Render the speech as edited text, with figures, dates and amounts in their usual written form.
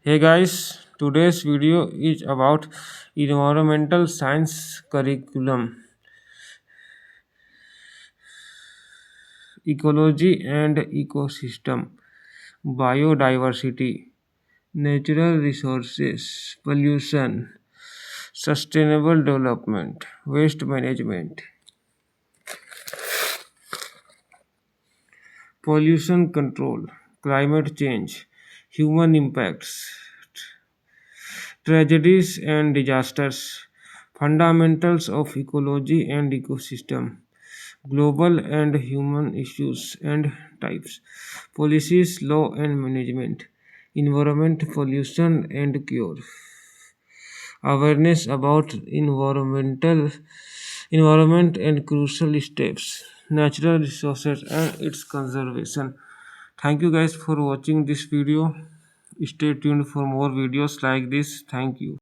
Hey guys, today's video is about environmental science curriculum, ecology and ecosystem, biodiversity, natural resources, pollution, sustainable development, waste management, pollution control, climate change, human impacts, tragedies and disasters, fundamentals of ecology and ecosystem, global and human issues and types, policies, law and management, environment, pollution and cure, awareness about environment and crucial steps, natural resources and its conservation. Thank you guys for watching this video. Stay tuned for more videos like this. Thank you.